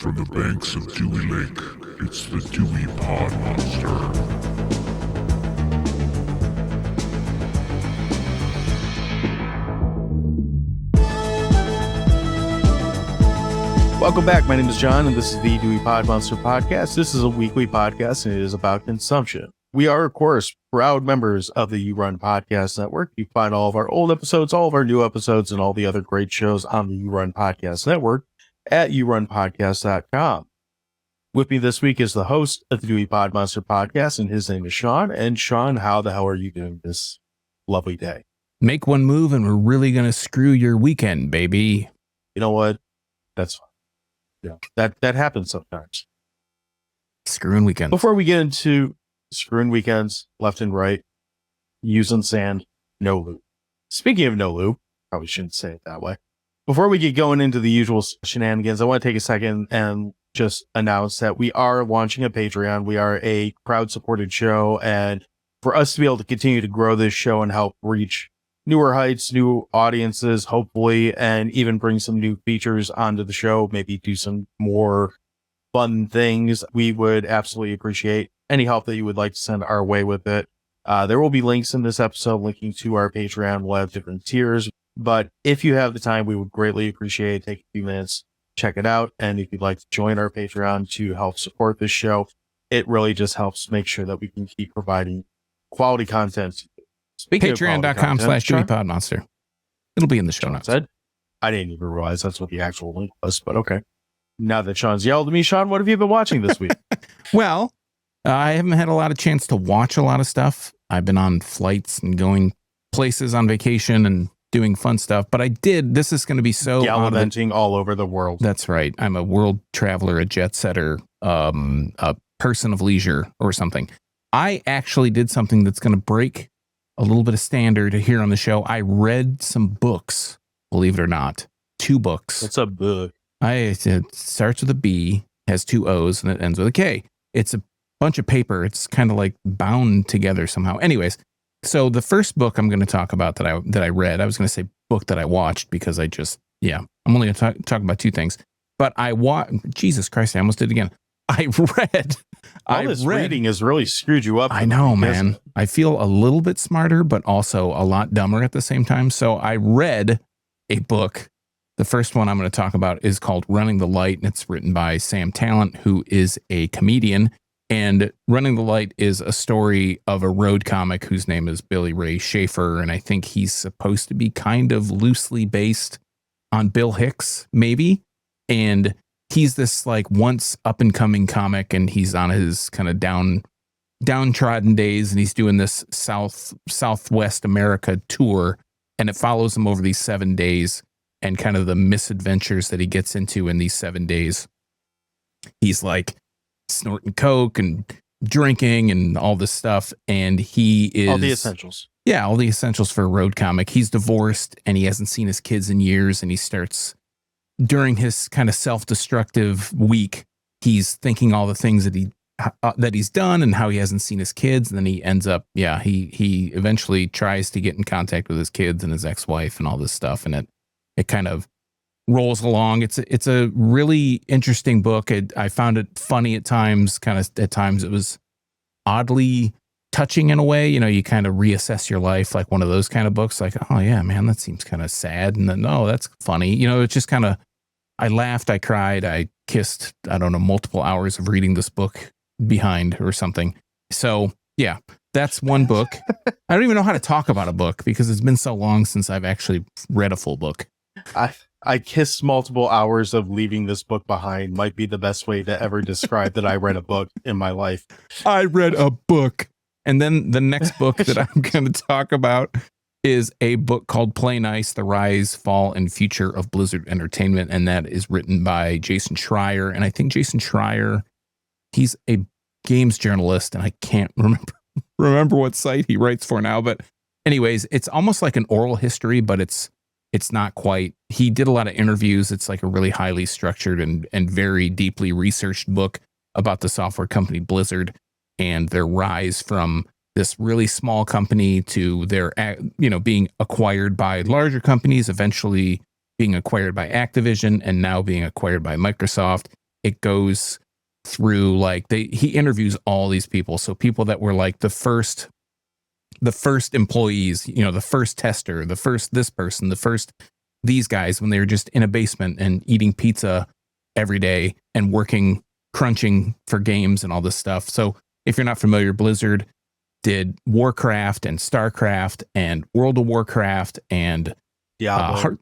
From the banks of Dewey Lake, it's the Dewey Pod Monster. Welcome back. My name is John, and this is the Dewey Pod Monster Podcast. This is a weekly podcast, and it is about consumption. We are, of course, proud members of the You Run Podcast Network. You find all of our old episodes, all of our new episodes, and all the other great shows on the You Run Podcast Network at yourunpodcast.com. With me this week is the host of the Dewey Pod Monster Podcast, and his name is Sean. And Sean, how the hell are you doing this lovely day? Make one move, and we're really going to screw your weekend, baby. You know what? That's fine. Yeah, that happens sometimes. Screwing weekends. Before we get into screwing weekends, left and right, using sand, no lube. Speaking of no lube, probably shouldn't say it that way. Before we get going into the usual shenanigans, I want to take a second and just announce that we are launching a Patreon. We are a crowd-supported show, and for us to be able to continue to grow this show and help reach newer heights, new audiences, hopefully, and even bring some new features onto the show, maybe do some more fun things, we would absolutely appreciate any help that you would like to send our way with it. There will be links in this episode linking to our Patreon. We'll have different tiers, but if you have the time, we would greatly appreciate it. Take a few minutes, check it out, and if you'd like to join our Patreon to help support this show, it really just helps make sure that we can keep providing quality content. Patreon.com/DeweyPodMonster. It'll be in the show notes. I didn't even realize that's what the actual link was, but okay. Now that Sean's yelled at me, Sean, what have you been watching this week? Well, I haven't had a lot of chance to watch a lot of stuff. I've been on flights and going places on vacation and doing fun stuff, but I did. This is going to be so gallivanting all over the world. That's right. I'm a world traveler, a jet setter, a person of leisure or something. I actually did something that's going to break a little bit of standard here on the show. I read some books, believe it or not. 2 books. What's a book? It starts with a B, has 2 O's, and it ends with a K. It's a bunch of paper. It's kind of like bound together somehow. Anyways, so the first book I'm going to talk about that I read, I was going to say book that I watched because I'm only going to talk about 2 things. But Jesus Christ, I almost did it again. I read. Reading has really screwed you up. I know, man. I feel a little bit smarter, but also a lot dumber at the same time. So I read a book. The first one I'm going to talk about is called Running the Light, and it's written by Sam Tallent, who is a comedian. And Running the Light is a story of a road comic whose name is Billy Ray Schaefer, and I think he's supposed to be kind of loosely based on Bill Hicks, maybe. And he's this like once up and coming comic, and he's on his kind of downtrodden days, and he's doing this Southwest America tour, and it follows him over these 7 days and kind of the misadventures that he gets into in these 7 days. He's like snorting coke and drinking and all this stuff, and he is all the essentials. Yeah, all the essentials for a road comic. He's divorced, and he hasn't seen his kids in years, and he starts, during his kind of self-destructive week, he's thinking all the things that he's done and how he hasn't seen his kids. And then he ends up, he eventually tries to get in contact with his kids and his ex-wife and all this stuff. And it kind of rolls along. It's a really interesting book. I found it funny at times. Kind of at times it was oddly touching in a way. You know, you kind of reassess your life, like one of those kind of books. Like, oh yeah, man, that seems kind of sad. And then, oh, that's funny. You know, it's just kind of. I laughed, I cried, I kissed, I don't know, multiple hours of reading this book behind or something. So, yeah, that's one book. I don't even know how to talk about a book because it's been so long since I've actually read a full book. I kissed multiple hours of leaving this book behind might be the best way to ever describe that I read a book in my life. I read a book. And then the next book that I'm going to talk about is a book called Play Nice, The Rise, Fall, and Future of Blizzard Entertainment. And that is written by Jason Schreier. And I think Jason Schreier, he's a games journalist, and I can't remember what site he writes for now. But anyways, it's almost like an oral history, but it's not quite. He did a lot of interviews. It's like a really highly structured and very deeply researched book about the software company Blizzard and their rise from this really small company to their, being acquired by larger companies, eventually being acquired by Activision, and now being acquired by Microsoft. it goes through like he interviews all these people. So people that were like the first employees, you know, the first tester, the first this person, the first these guys when they were just in a basement and eating pizza every day and working, crunching for games and all this stuff. So if you're not familiar, Blizzard did Warcraft and StarCraft and World of Warcraft and Diablo.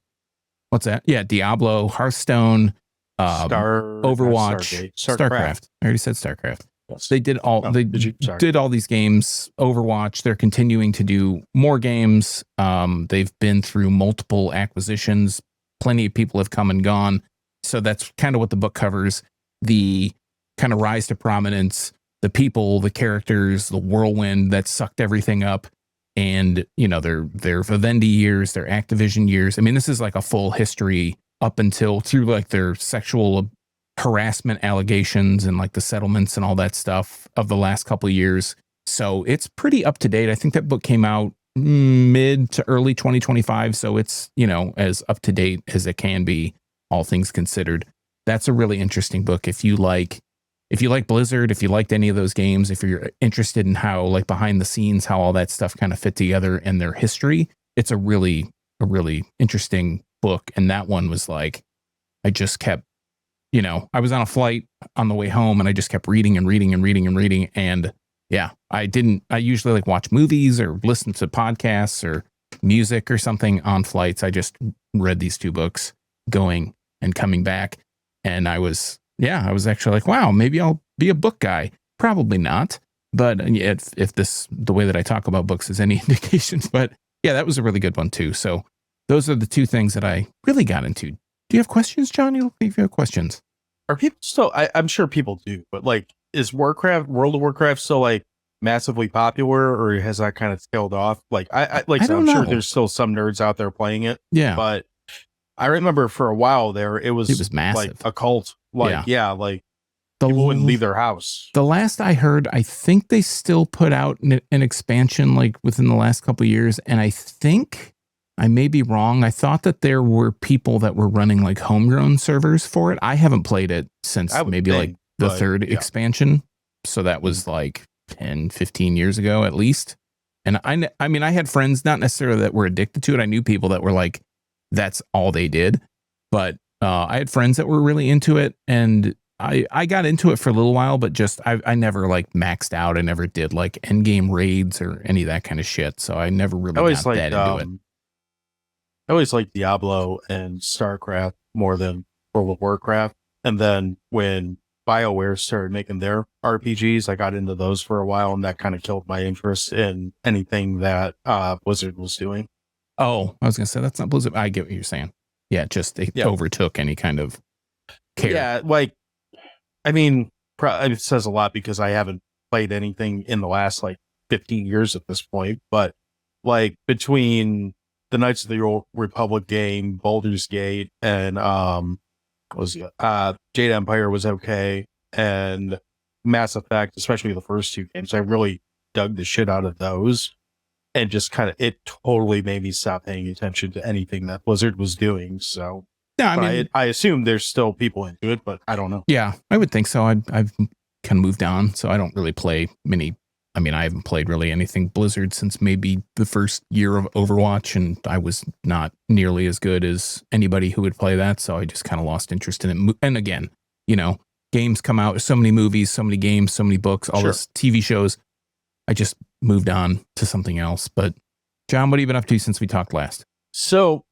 what's that? Yeah, Diablo, Hearthstone, Stargate. Overwatch, StarCraft. I already said StarCraft. Yes. They did all did all these games. Overwatch. They're continuing to do more games. They've been through multiple acquisitions. Plenty of people have come and gone. So that's kind of what the book covers. The kind of rise to prominence, the people, the characters, the whirlwind that sucked everything up. And, you know, their Vivendi years, their Activision years. I mean, this is like a full history up until through like their sexual harassment allegations and like the settlements and all that stuff of the last couple of years. So it's pretty up to date. I think that book came out mid to early 2025. So it's, you know, as up to date as it can be, all things considered. That's a really interesting book. If you like Blizzard, if you liked any of those games, if you're interested in how like behind the scenes, how all that stuff kind of fit together and their history, it's a really interesting book. And that one was like, I just kept, you know, I was on a flight on the way home and I just kept reading and reading and reading and reading. And yeah, I usually like watch movies or listen to podcasts or music or something on flights. I just read these two books going and coming back. And I was actually like, wow, maybe I'll be a book guy. Probably not. But if the way that I talk about books is any indication, but yeah, that was a really good one too. So those are the two things that I really got into. Do you have questions, John? You look like you have questions. Are people still? I'm sure people do, but like, is World of Warcraft still like massively popular, or has that kind of tailed off? Like, I'm sure there's still some nerds out there playing it. Yeah, but I remember for a while there, it was massive, like a cult. Like, like people wouldn't leave their house. The last I heard, I think they still put out an expansion like within the last couple of years, and I think. I may be wrong. I thought that there were people that were running like homegrown servers for it. I haven't played it since like the third expansion. So that was like 10, 15 years ago at least. And I mean, I had friends, not necessarily that were addicted to it. I knew people that were like, that's all they did. But I had friends that were really into it. And I got into it for a little while, but just I never like maxed out. I never did like endgame raids or any of that kind of shit. So I never really got that into it. I always liked Diablo and StarCraft more than World of Warcraft. And then when BioWare started making their RPGs, I got into those for a while, and that kind of killed my interest in anything that Blizzard was doing. Oh, I was going to say, that's not Blizzard. I get what you're saying. Yeah, just they overtook any kind of care. Yeah, like, I mean, it says a lot because I haven't played anything in the last, like, 15 years at this point. But, like, between the Knights of the Old Republic game, Baldur's Gate, and Jade Empire was okay, and Mass Effect, especially the first two games, I really dug the shit out of those, and just kind of it totally made me stop paying attention to anything that Blizzard was doing. So yeah, I mean, I assume there's still people into it, but I don't know. Yeah, I would think so. I've kind of moved on, so I don't really play many. I mean, I haven't played really anything Blizzard since maybe the first year of Overwatch, and I was not nearly as good as anybody who would play that, so I just kind of lost interest in it. And again, you know, games come out, so many movies, so many games, so many books, all this TV shows. I just moved on to something else. But John, what have you been up to since we talked last? So,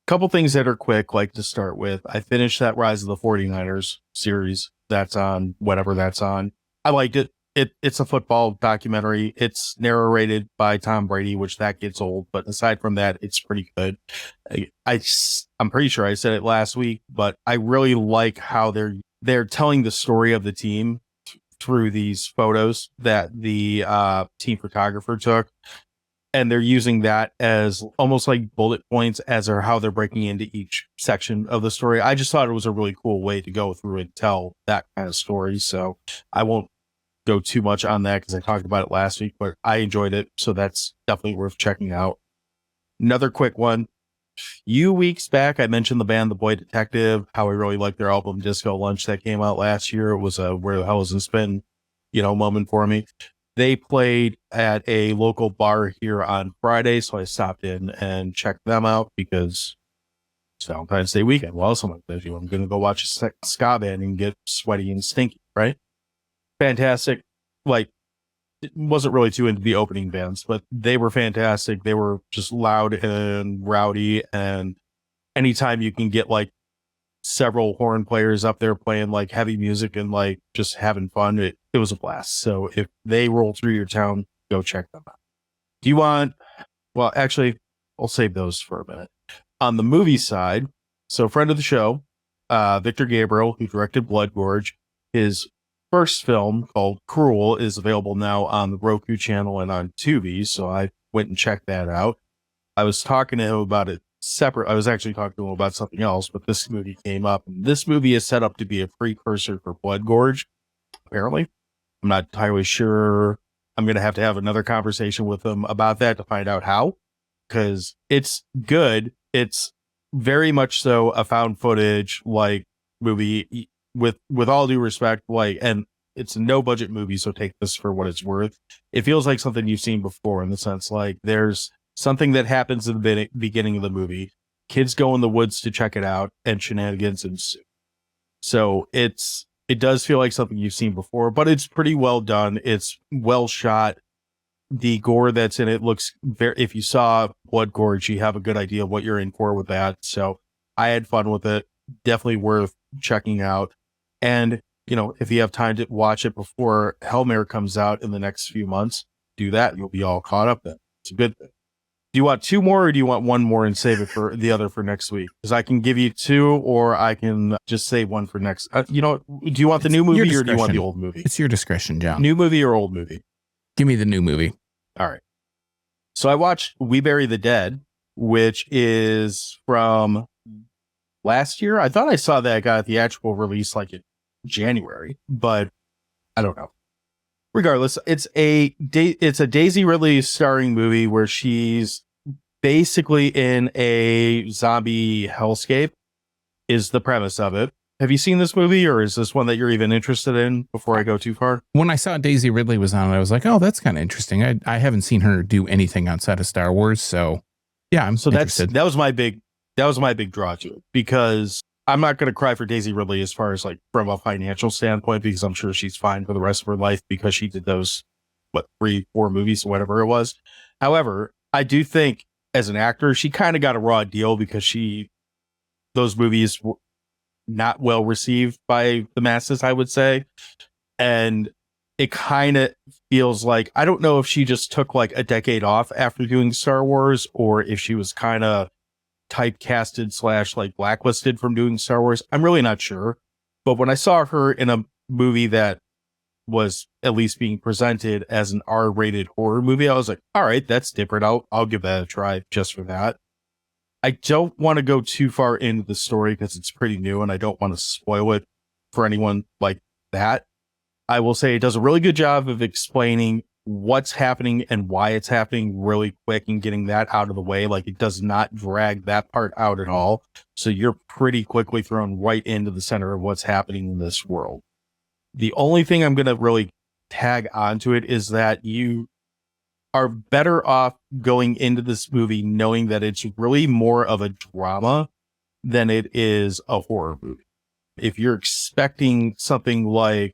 a couple things that are quick, like to start with. I finished that Rise of the 49ers series that's on, whatever that's on. I liked it. It's a football documentary. It's narrated by Tom Brady, which that gets old. But aside from that, it's pretty good. I'm pretty sure I said it last week, but I really like how they're telling the story of the team through these photos that the team photographer took. And they're using that as almost like bullet points as or how they're breaking into each section of the story. I just thought it was a really cool way to go through and tell that kind of story. So I won't go too much on that because I talked about it last week, but I enjoyed it. So that's definitely worth checking out. Another quick one. few weeks back, I mentioned the band The Boy Detective, how I really liked their album Disco Lunch that came out last year. It was a where the hell has this been, moment for me. They played at a local bar here on Friday, so I stopped in and checked them out because it's Valentine's Day weekend. Well, someone says I'm going to go watch a ska band and get sweaty and stinky, right? Fantastic. Like, wasn't really too into the opening bands, but they were fantastic. They were just loud and rowdy, and anytime you can get like several horn players up there playing like heavy music and like just having fun, it was a blast. So if they roll through your town, go check them out. Do you want, well, actually, I'll save those for a minute. On the movie side, so friend of the show, Victor Gabriel, who directed Blood Gorge, his first film called Cruel is available now on the Roku channel and on Tubi, so I went and checked that out. I was talking to him about it separate. I was actually talking to him about something else, but this movie came up. And this movie is set up to be a precursor for Blood Gorge, apparently. I'm not entirely sure. I'm going to have another conversation with him about that to find out how, because it's good. It's very much so a found footage like movie, with all due respect, like, and it's a no budget movie, so take this for what it's worth. It feels like something you've seen before in the sense like there's something that happens in the beginning of the movie. Kids go in the woods to check it out, and shenanigans ensue. So it does feel like something you've seen before, but it's pretty well done. It's well shot. The gore that's in it looks very, if you saw Blood Gorge, you have a good idea of what you're in for with that. So I had fun with it. Definitely worth checking out. And, if you have time to watch it before Hellmare comes out in the next few months, do that. You'll be all caught up then. It's a good thing. Do you want two more or do you want one more and save it for the other for next week? Because I can give you two or I can just save one for next. Do you want the new movie or do you want the old movie? It's your discretion, John. New movie or old movie? Give me the new movie. All right. So I watched We Bury the Dead, which is from last year. I thought I saw that got a theatrical release like in January, but I don't know. Regardless, it's a Daisy Ridley starring movie where she's basically in a zombie hellscape is the premise of it. Have you seen this movie, or is this one that you're even interested in before I go too far? When I saw Daisy Ridley was on it, I was like, oh, that's kind of interesting. I haven't seen her do anything outside of Star Wars. So yeah, I'm so interested. That was my big draw to it, because I'm not going to cry for Daisy Ridley as far as like from a financial standpoint, because I'm sure she's fine for the rest of her life because she did those, 3-4 movies, whatever it was. However, I do think as an actor, she kind of got a raw deal because those movies were not well received by the masses, I would say. And it kind of feels like, I don't know if she just took like a decade off after doing Star Wars, or if she was kind of typecasted / like blacklisted from doing Star Wars. I'm really not sure. But when I saw her in a movie that was at least being presented as an R-rated horror movie, I was like, all right, that's different. I'll give that a try just for that. I don't want to go too far into the story because it's pretty new and I don't want to spoil it for anyone like that. I will say it does a really good job of explaining what's happening and why it's happening really quick and getting that out of the way. Like, it does not drag that part out at all. So you're pretty quickly thrown right into the center of what's happening in this world. The only thing I'm going to really tag onto it is that you are better off going into this movie knowing that it's really more of a drama than it is a horror movie. If you're expecting something like,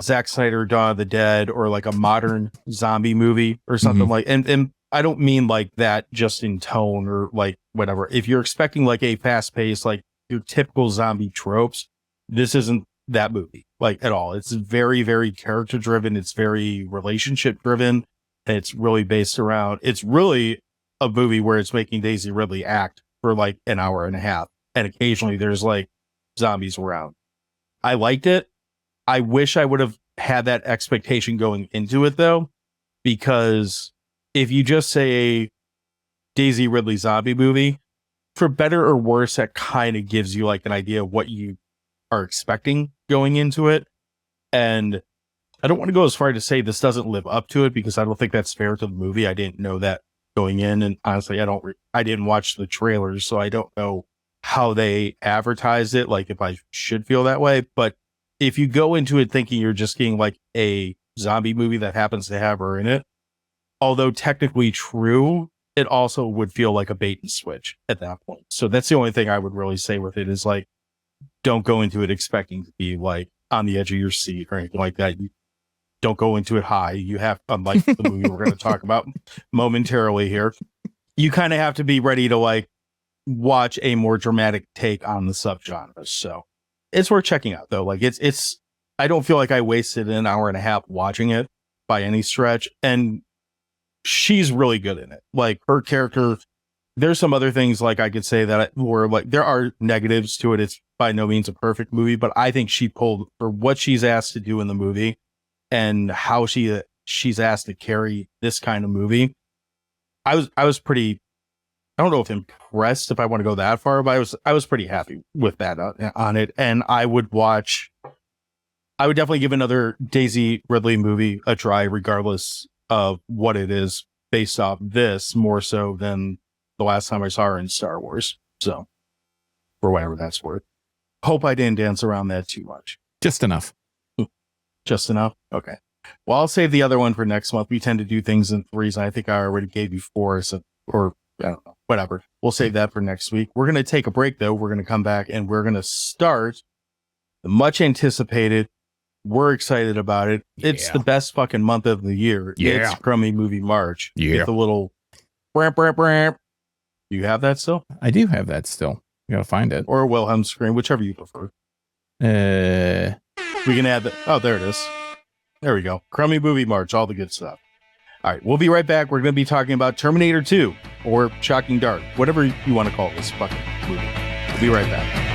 Zack Snyder, Dawn of the Dead, or like a modern zombie movie or something like, and I don't mean like that just in tone or like whatever. If you're expecting like a fast paced, like your typical zombie tropes, this isn't that movie like at all. It's very, very character driven. It's very relationship driven. And it's really based around, it's really a movie where it's making Daisy Ridley act for like an hour and a half. And occasionally there's like zombies around. I liked it. I wish I would have had that expectation going into it though, because if you just say a Daisy Ridley zombie movie, for better or worse, that kind of gives you like an idea of what you are expecting going into it. And I don't want to go as far to say this doesn't live up to it, because I don't think that's fair to the movie. I didn't know that going in. And honestly, I didn't watch the trailers, so I don't know how they advertise it, like if I should feel that way. But if you go into it thinking you're just getting like a zombie movie that happens to have her in it, although technically true, it also would feel like a bait and switch at that point. So that's the only thing I would really say with it is like, don't go into it expecting to be like on the edge of your seat or anything like that. You don't go into it high. You have, unlike the movie we're going to talk about momentarily here, you kind of have to be ready to like watch a more dramatic take on the subgenre. So it's worth checking out though. Like it's, I don't feel like I wasted an hour and a half watching it by any stretch. And she's really good in it. Like her character, there's some other things like I could say that were like, there are negatives to it. It's by no means a perfect movie, but I think she pulled for what she's asked to do in the movie and how she's asked to carry this kind of movie. I was pretty, I don't know if impressed if I want to go that far, but I was pretty happy with that on it. And I would definitely give another Daisy Ridley movie a try, regardless of what it is based off this, more so than the last time I saw her in Star Wars. So for whatever that's worth. Hope I didn't dance around that too much. Just enough. Just enough? Okay. Well, I'll save the other one for next month. We tend to do things in threes. I think I already gave you four, or I don't know, whatever. We'll save that for next week. We're going to take a break, though. We're going to come back and we're going to start the much anticipated. We're excited about it. It's the best fucking month of the year. Yeah. It's Crummy Movie March. Yeah. With a little bramp, bramp, bramp. Do you have that still? I do have that still. You gotta find it. Or a Wilhelm scream, whichever you prefer. We can add that. Oh, there it is. There we go. Crummy Movie March, all the good stuff. All right, we'll be right back. We're going to be talking about Terminator 2 or Shocking Dark, whatever you want to call this fucking movie. We'll be right back.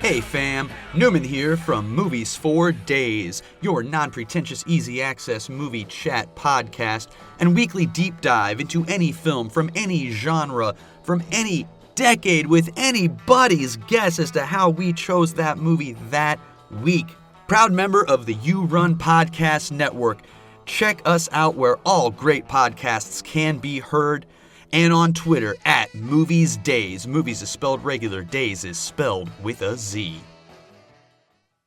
Hey fam, Newman here from Movies for Days, your non-pretentious easy access movie chat podcast and weekly deep dive into any film from any genre, from any decade with anybody's guess as to how we chose that movie that week. Proud member of the You Run Podcast Network. Check us out where all great podcasts can be heard. And on Twitter at Movies Days. Movies is spelled regular, Days is spelled with a Z.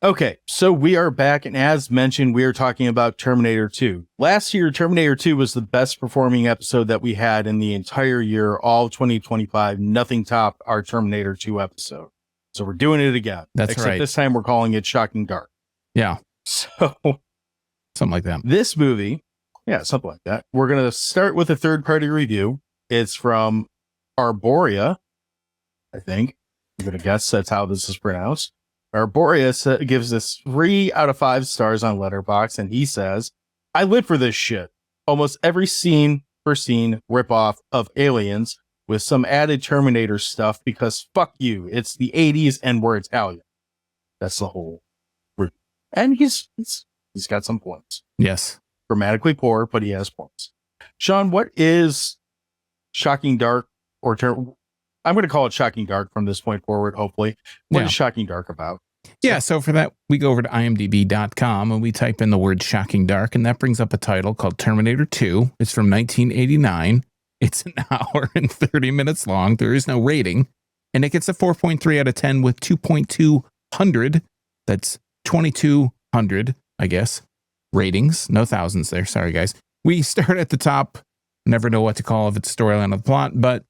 Okay, so we are back, and as mentioned, we are talking about Terminator 2. Last year, Terminator 2 was the best performing episode that we had in the entire year, all of 2025. Nothing topped our Terminator 2 episode. So we're doing it again. That's Except right. this time we're calling it Shocking Dark. Yeah. So Something like that. this movie, yeah, something like that. We're going to start with a third-party review. It's from Arborea, I think. I'm going to guess that's how this is pronounced. Arborea gives this 3 out of 5 stars on Letterboxd, and he says, I live for this shit. Almost every scene per scene ripoff of Aliens with some added Terminator stuff because fuck you. It's the 80s and we're Italian. That's the whole review. And he's got some points. Yes. Grammatically poor, but he has points. Sean, what is Shocking Dark I'm going to call it Shocking Dark from this point forward, hopefully. What is Shocking Dark about? Yeah, so for that, we go over to imdb.com and we type in the word Shocking Dark, and that brings up a title called Terminator 2. It's from 1989. It's an hour and 30 minutes long. There is no rating, and it gets a 4.3 out of 10 with 2.200. That's 2,200, I guess, ratings. No thousands there. Sorry, guys. We start at the top. Never know what to call if it's storyline or the plot, but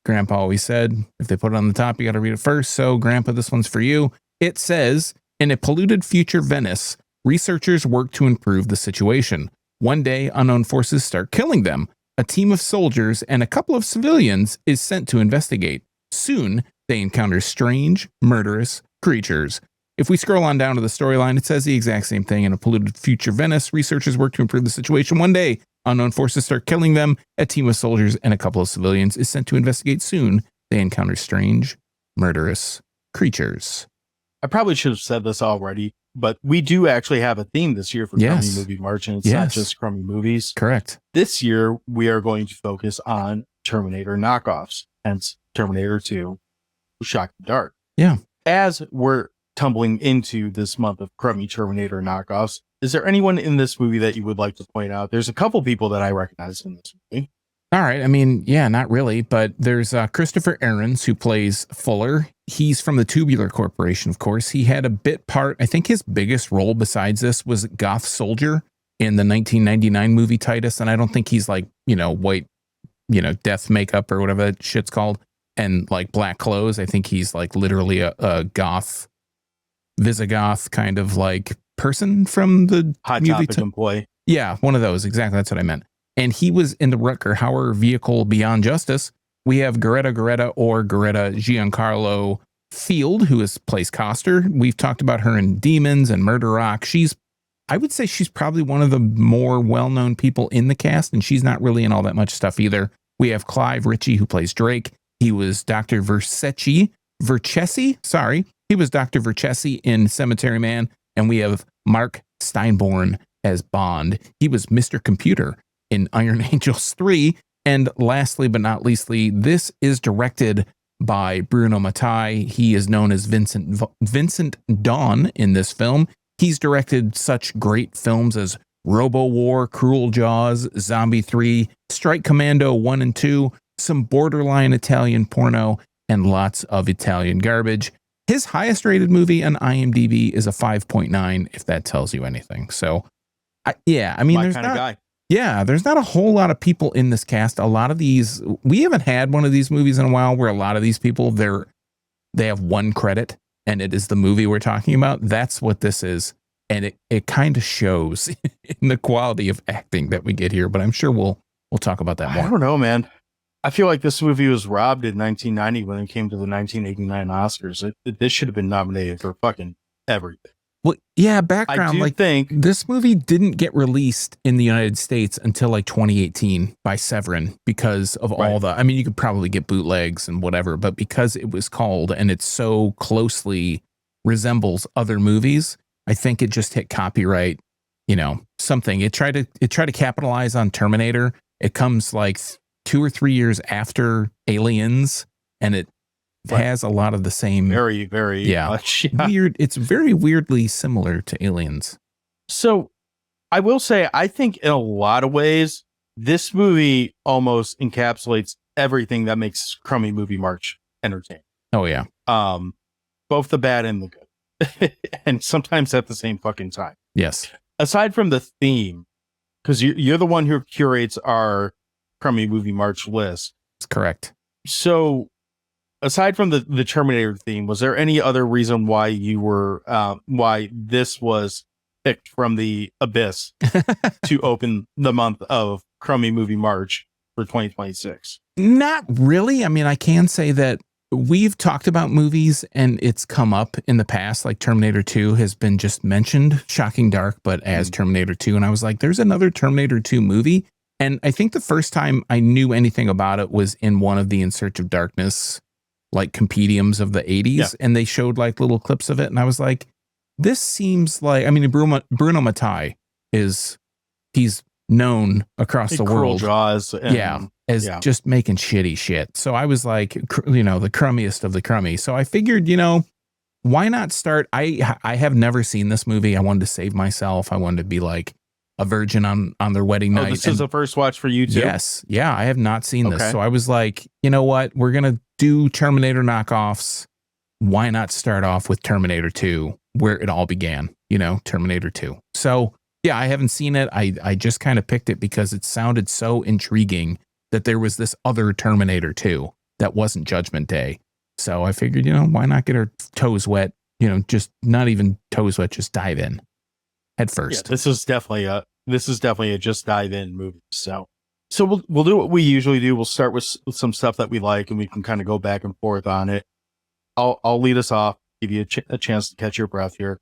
Grandpa always said, if they put it on the top, you got to read it first. So, Grandpa, this one's for you. It says, in a polluted future Venice, researchers work to improve the situation. One day, unknown forces start killing them. A team of soldiers and a couple of civilians is sent to investigate. Soon, they encounter strange, murderous creatures. If we scroll on down to the storyline, it says the exact same thing. In a polluted future Venice, researchers work to improve the situation. One day, unknown forces start killing them. A team of soldiers and a couple of civilians is sent to investigate. Soon, they encounter strange, murderous creatures. I probably should have said this already, but we do actually have a theme this year for Crummy Movie March, and it's not just crummy movies. Correct. This year, we are going to focus on Terminator knockoffs, hence Terminator 2, Shocking Dark. Yeah. as we're tumbling into this month of crummy Terminator knockoffs, is there anyone in this movie that you would like to point out? There's a couple people that I recognize in this movie. All right. I mean, yeah, not really, but there's Christopher Ahrens who plays Fuller. He's from the Tubular Corporation, of course. He had a bit part. I think his biggest role besides this was Goth Soldier in the 1999 movie Titus. And I don't think he's like, white, death makeup or whatever that shit's called, and like black clothes. I think he's like literally a goth, Visigoth kind of like person from the Hot movie Topic employee. Yeah, one of those. Exactly. That's what I meant. And he was in the Rutger Hauer vehicle Beyond Justice. We have Geretta Geretta or Geretta Giancarlo Field, who plays Coster. We've talked about her in Demons and Murder Rock. I would say she's probably one of the more well-known people in the cast, and she's not really in all that much stuff either. We have Clive Ritchie, who plays Drake. He was Dr. Vercessi. Sorry. He was Dr. Vercessi in Cemetery Man. And we have Mark Steinborn as Bond. He was Mr. Computer in Iron Angels 3. And lastly, but not leastly, this is directed by Bruno Mattei. He is known as Vincent Dawn in this film. He's directed such great films as Robo War, Cruel Jaws, Zombie 3, Strike Commando 1 and 2, some borderline Italian porno, and lots of Italian garbage. His highest rated movie on IMDb is a 5.9, if that tells you anything. So, there's kind of guy. Yeah, there's not a whole lot of people in this cast. A lot of these, we haven't had one of these movies in a while where a lot of these people, they have one credit and it is the movie we're talking about. That's what this is. And it kind of shows in the quality of acting that we get here, but I'm sure we'll talk about that more. I don't know, man. I feel like this movie was robbed in 1990 when it came to the 1989 Oscars. This should have been nominated for fucking everything. Well, yeah, background. I think this movie didn't get released in the United States until like 2018 by Severin because of all the, I mean, you could probably get bootlegs and whatever, but because it was called and it so closely resembles other movies, I think it just hit copyright, something. It tried to capitalize on Terminator. It comes like 2 or 3 years after Aliens, and it has a lot of the same very much, weird. It's very weirdly similar to Aliens. So I will say, I think in a lot of ways, this movie almost encapsulates everything that makes crummy movie March entertaining. Oh yeah. Both the bad and the good. And sometimes at the same fucking time. Yes. Aside from the theme, because you're the one who curates our crummy movie March list. That's correct. So aside from the Terminator theme, was there any other reason why you were why this was picked from the abyss to open the month of crummy movie March for 2026? Not really. I mean, I can say that we've talked about movies and it's come up in the past, like Terminator 2 has been just mentioned, shocking dark, but as Terminator 2. And I was like, there's another Terminator 2 movie. And I think the first time I knew anything about it was in one of the In Search of Darkness, like compendiums of the 80s. Yeah. And they showed like little clips of it. And I was like, this seems like, I mean, Bruno Mattei he's known across the world. Jaws. As just making shitty shit. So I was like, the crummiest of the crummy. So I figured, why not start? I have never seen this movie. I wanted to save myself. I wanted to be like a virgin on their wedding night. This is the first watch for you too? Yes. Yeah, I have not seen this. So I was like, you know what? We're going to do Terminator knockoffs. Why not start off with Terminator 2, where it all began, Terminator 2. So yeah, I haven't seen it. I just kind of picked it because it sounded so intriguing that there was this other Terminator 2 that wasn't Judgment Day. So I figured, why not get our toes wet? Just not even toes wet, just dive in head first. Yeah, this is definitely a just dive in movie. So we'll do what we usually do. We'll start with some stuff that we like, and we can kind of go back and forth on it. I'll lead us off, give you a chance to catch your breath here.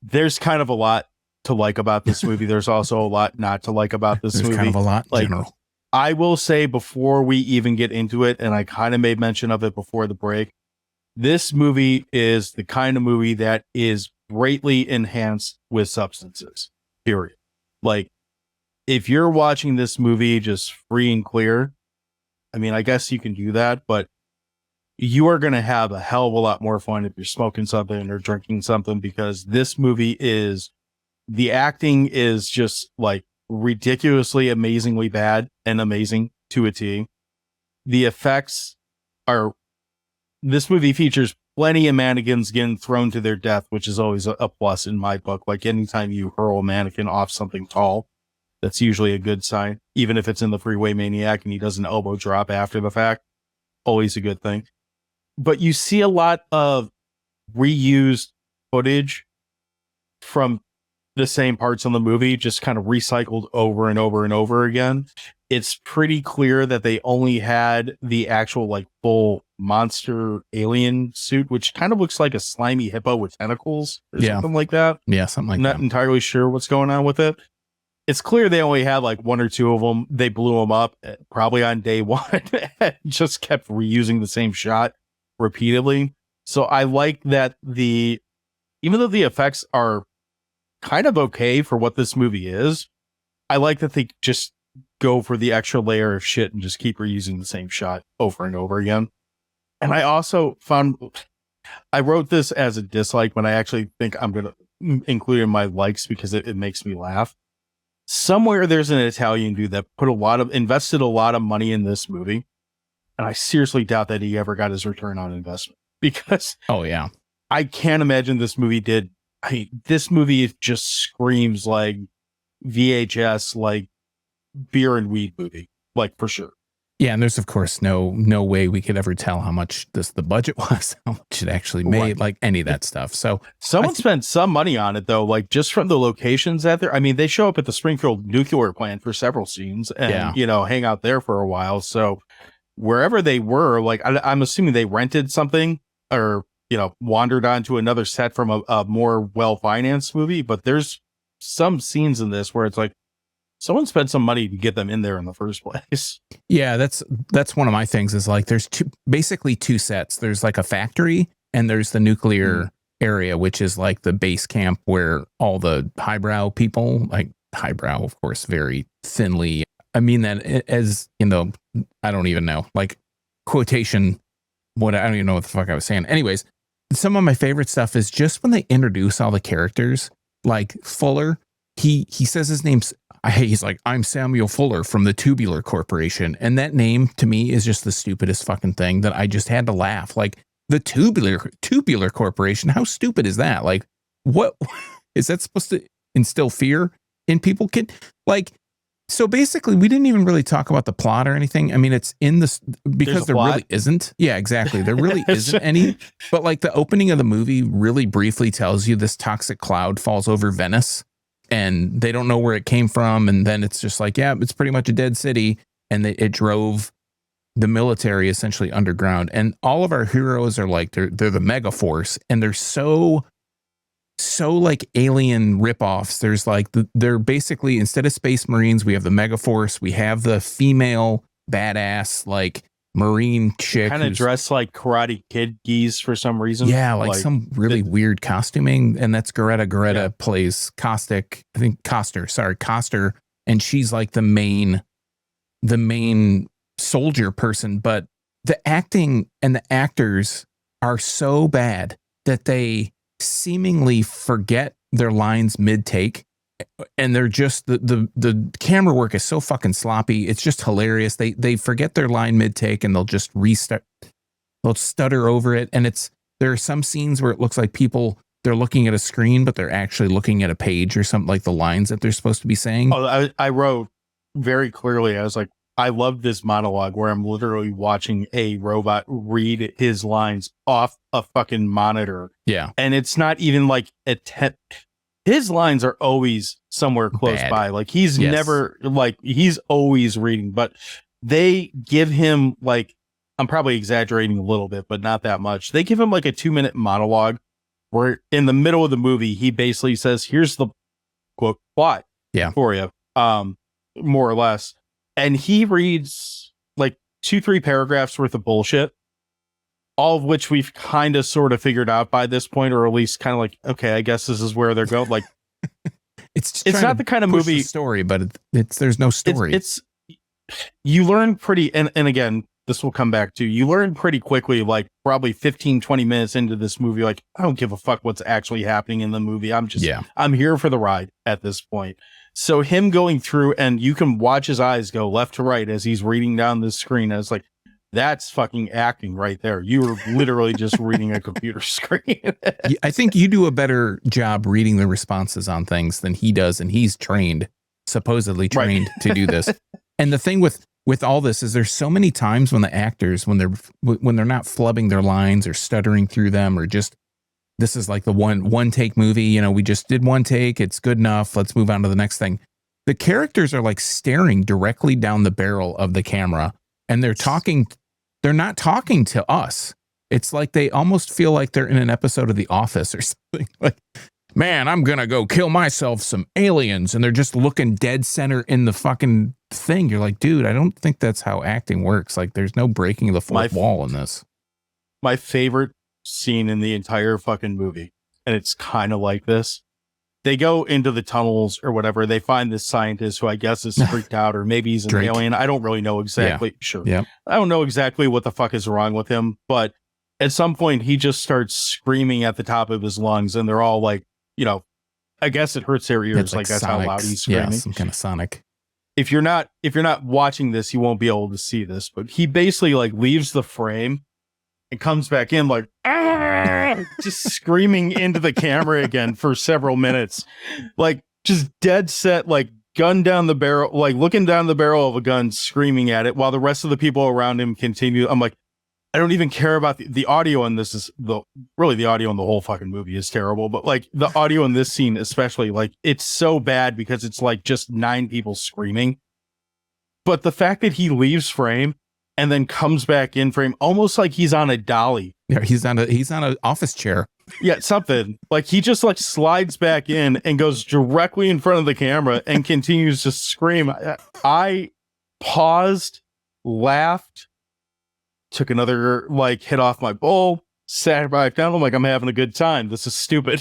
There's kind of a lot to like about this movie. There's also a lot not to like about this movie. There's kind of a lot in like, general. I will say before we even get into it, and I kind of made mention of it before the break, this movie is the kind of movie that is greatly enhanced with substances, period. Like, if you're watching this movie just free and clear, I mean, I guess you can do that, but you are going to have a hell of a lot more fun if you're smoking something or drinking something, because this movie the acting is just like ridiculously, amazingly bad and amazing to a T. The effects this movie features plenty of mannequins getting thrown to their death, which is always a plus in my book. Like anytime you hurl a mannequin off something tall, that's usually a good sign, even if it's in the Freeway Maniac and he does an elbow drop after the fact, always a good thing. But you see a lot of reused footage from the same parts in the movie, just kind of recycled over and over and over again. It's pretty clear that they only had the actual like full monster alien suit, which kind of looks like a slimy hippo with tentacles or something like that. Yeah, something like that. Not entirely sure what's going on with it. It's clear they only had like one or two of them. They blew them up probably on day one and just kept reusing the same shot repeatedly. So I like that even though the effects are kind of okay for what this movie is, I like that they just go for the extra layer of shit and just keep reusing the same shot over and over again. And I also I wrote this as a dislike, but I actually think I'm going to include it in my likes because it makes me laugh. Somewhere there's an Italian dude that invested a lot of money in this movie. And I seriously doubt that he ever got his return on investment, because I can't imagine this movie did. This movie just screams like VHS, like beer and weed movie, like for sure. Yeah, and there's of course no way we could ever tell how much the budget was, how much it actually made, like any of that stuff. So someone spent some money on it though, like just from the locations out there. I mean, they show up at the Springfield nuclear plant for several scenes and hang out there for a while. So wherever they were, like I'm assuming they rented something or wandered onto another set from a more well-financed movie. But there's some scenes in this where it's like someone spent some money to get them in there in the first place. Yeah, that's one of my things is like there's basically two sets. There's like a factory and there's the nuclear area, which is like the base camp where all the highbrow people, like highbrow, of course, very thinly. I mean that as, I don't even know, like quotation, I don't even know what the fuck I was saying. Anyways, some of my favorite stuff is just when they introduce all the characters, like Fuller, he says his name's, he's like, I'm Samuel Fuller from the Tubular Corporation. And that name to me is just the stupidest fucking thing that I just had to laugh. Like the Tubular Corporation. How stupid is that? Like, what is that supposed to instill fear in people? So basically, we didn't even really talk about the plot or anything. I mean, it's in this because there really isn't. Yeah, exactly. There really isn't any. But like the opening of the movie really briefly tells you this toxic cloud falls over Venice and they don't know where it came from. And then it's just like, yeah, it's pretty much a dead city. And it drove the military essentially underground. And all of our heroes are like, they're the mega force. And they're so like alien ripoffs. There's like they're basically, instead of Space Marines, we have the Megaforce. We have the female badass like Marine chick, kind of dressed like Karate Kid geese for some reason. Yeah, like some really weird costuming, and that's Geretta Geretta plays Caustic. I think Coster, and she's like the main soldier person. But the acting and the actors are so bad that they seemingly forget their lines mid-take, and they're just the camera work is so fucking sloppy. It's just hilarious. They forget their line mid-take and they'll just restart. They'll stutter over it, and there are some scenes where it looks like they're looking at a screen, but they're actually looking at a page or something, like the lines that they're supposed to be saying. Oh, I wrote very clearly. I was like, I love this monologue where I'm literally watching a robot read his lines off a fucking monitor. Yeah. And it's not even like his lines are always somewhere close by. Like he's never he's always reading, but they give him like, I'm probably exaggerating a little bit, but not that much. They give him like a 2-minute monologue where in the middle of the movie, he basically says, here's the quote plot for you. More or less. And he reads like 2-3 paragraphs worth of bullshit, all of which we've kind of sort of figured out by this point, or at least kind of like, okay, I guess this is where they're going. Like, it's not the kind of movie story, but there's no story. It's you learn pretty, and again, this will come back to. You learn pretty quickly, like probably 15, 20 minutes into this movie, like, I don't give a fuck what's actually happening in the movie. I'm here for the ride at this point. So him going through, and you can watch his eyes go left to right as he's reading down the screen. And it's like, that's fucking acting right there. You were literally just reading a computer screen. I think you do a better job reading the responses on things than he does. And he's supposedly trained to do this. And the thing with all this is there's so many times when the actors, when they're not flubbing their lines or stuttering through them, or just, this is like the one take movie, you know, we just did one take, it's good enough, let's move on to the next thing. The characters are like staring directly down the barrel of the camera, and they're not talking to us. It's like they almost feel like they're in an episode of The Office or something. Like, man, I'm gonna go kill myself some aliens, and they're just looking dead center in the fucking thing. You're like, dude, I don't think that's how acting works. Like, there's no breaking the fourth wall in this. My favorite scene in the entire fucking movie, and it's kind of like this. They go into the tunnels or whatever. They find this scientist who I guess is freaked out, or maybe he's an alien. I don't really know exactly. Yeah. Sure. Yeah. I don't know exactly what the fuck is wrong with him, but at some point he just starts screaming at the top of his lungs, and they're all like, you know, I guess it hurts their ears. It's like that's how loud he's screaming. Yeah, some kind of sonic. If you're not watching this, you won't be able to see this, but he basically like leaves the frame and comes back in like, just screaming into the camera again for several minutes, like just dead set, like gun down the barrel, like looking down the barrel of a gun, screaming at it while the rest of the people around him continue. I'm like, I don't even care about the audio in this. The audio in the whole fucking movie is terrible, but like the audio in this scene, especially, like it's so bad because it's like just 9 people screaming. But the fact that he leaves frame and then comes back in frame, almost like he's on a dolly. Yeah, he's on an office chair. Yeah, something like he just like slides back in and goes directly in front of the camera and continues to scream. I paused, laughed, took another like hit off my bowl, sat back down. I'm like, I'm having a good time. This is stupid.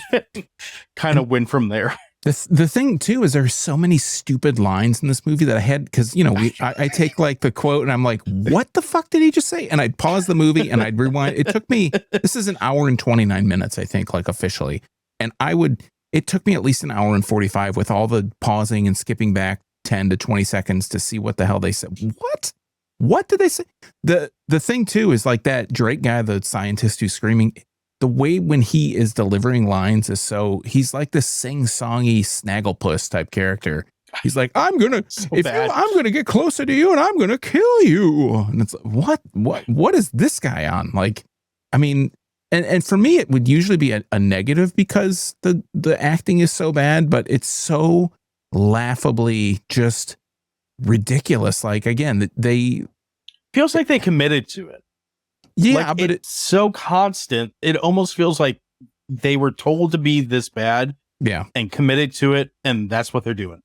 Kind of went from there. The thing too is there's so many stupid lines in this movie that I had, because you know I take like the quote and I'm like, what the fuck did he just say? And I'd pause the movie and I'd rewind. It took me, this is an hour and 29 minutes, I think, like officially, and it took me at least an hour and 45 with all the pausing and skipping back 10 to 20 seconds to see what the hell they said. What did they say? The thing too is like that Drake guy, the scientist who's screaming. The way when he is delivering lines is he's like this sing-songy snagglepuss type character. He's like, I'm gonna get closer to you and I'm gonna kill you. And it's like, what is this guy on? Like, I mean, and for me, it would usually be a negative because the acting is so bad, but it's so laughably just ridiculous. Like, again, they feels like they committed to it. Yeah, like, but it's so constant. It almost feels like they were told to be this bad. Yeah. And committed to it. And that's what they're doing.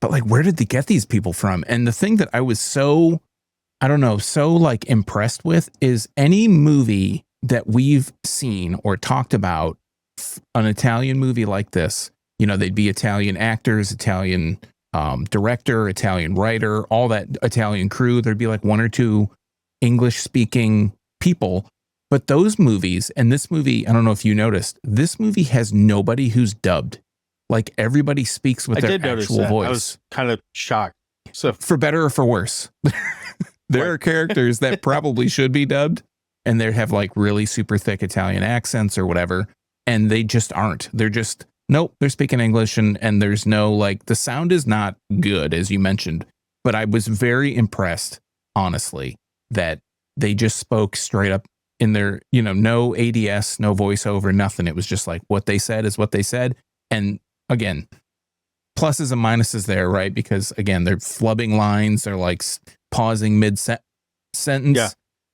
But like, where did they get these people from? And the thing that I was so like impressed with is any movie that we've seen or talked about, an Italian movie like this, you know, they'd be Italian actors, Italian director, Italian writer, all that Italian crew. There'd be like 1 or 2 English speaking people, but those movies, and this movie, I don't know if you noticed, this movie has nobody who's dubbed. Like, everybody speaks with their actual voice. I was kind of shocked. So, for better or for worse, there are characters that probably should be dubbed, and they have like really super thick Italian accents or whatever, and they just aren't. They're just, nope, they're speaking English, and there's no, like, the sound is not good, as you mentioned, but I was very impressed, honestly, that they just spoke straight up in their, you know, no ADS, no voiceover, nothing. It was just like what they said is what they said. And again, pluses and minuses there, right? Because again, they're flubbing lines. They're like pausing mid-sentence. Yeah.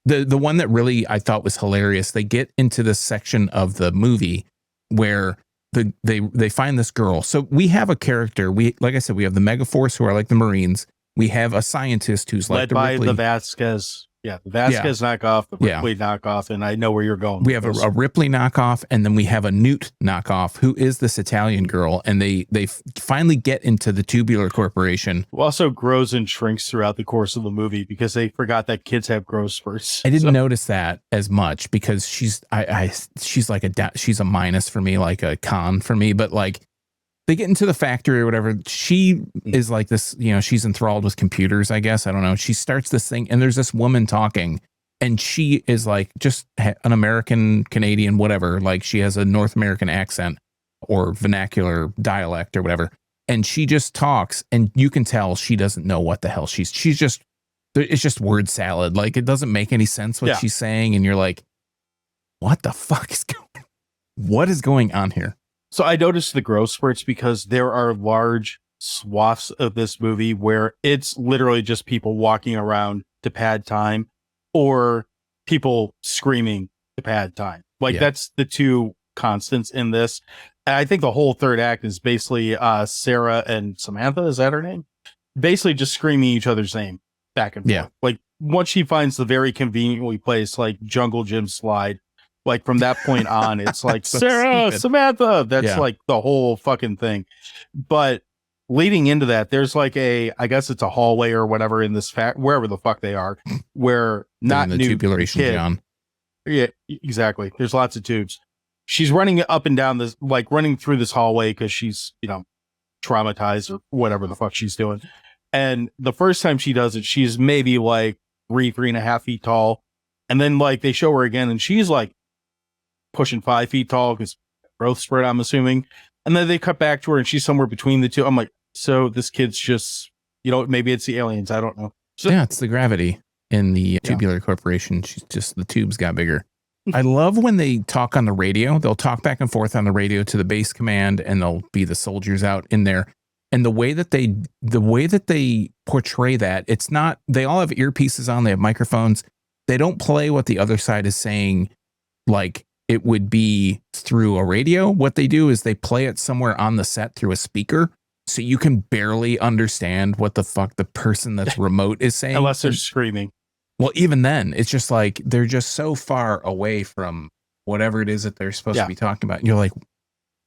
The one that really I thought was hilarious, they get into this section of the movie where they find this girl. So we have a character. Like I said, we have the Megaforce, who are like the Marines. We have a scientist who's led like by the Vasquez Yeah, the Vasquez knockoff, the Yeah. Ripley knockoff, and I know where you're going. We have a Ripley knockoff, and then we have a Newt knockoff, who is this Italian girl, and they finally get into the Tubular Corporation. Who also grows and shrinks throughout the course of the movie because they forgot that kids have growth spurts. I didn't notice that as much because she's like she's a minus for me, like a con for me, but like they get into the factory or whatever. She is like this, you know, she's enthralled with computers, I guess. I don't know. She starts this thing and there's this woman talking and she is like just an American, Canadian, whatever. Like she has a North American accent or vernacular dialect or whatever. And she just talks and you can tell she doesn't know what the hell she's just, it's just word salad. Like it doesn't make any sense what she's saying. And you're like, what the fuck what is going on here? So I noticed the growth spurts because there are large swaths of this movie where it's literally just people walking around to pad time or people screaming to pad time. Like that's the two constants in this. And I think the whole third act is basically Sarah and Samantha, is that her name? Basically just screaming each other's name back and forth. Like once she finds the very conveniently placed like jungle gym slide, like from that point on, it's like so Sarah, stupid. Samantha. That's like the whole fucking thing. But leading into that, there's like I guess it's a hallway or whatever in this wherever the fuck they are, where not the new tubulation, kid. John. Yeah, exactly. There's lots of tubes. She's running up and down this, like running through this hallway because she's, you know, traumatized or whatever the fuck she's doing. And the first time she does it, she's maybe like 3.5 feet tall. And then like they show her again and she's like pushing 5 feet tall because growth spurt, I'm assuming. And then they cut back to her and she's somewhere between the two. I'm like, so this kid's just, you know, maybe it's the aliens. I don't know. So, yeah, it's the gravity in the Tubular Corporation. She's just, the tubes got bigger. I love when they talk on the radio. They'll talk back and forth on the radio to the base command and they'll be the soldiers out in there. And the way that they portray that, it's not, they all have earpieces on, they have microphones. They don't play what the other side is saying like it would be through a radio. What they do is they play it somewhere on the set through a speaker. So you can barely understand what the fuck the person that's remote is saying. Unless they're screaming. Well, even then, it's just like they're just so far away from whatever it is that they're supposed to be talking about. And you're like,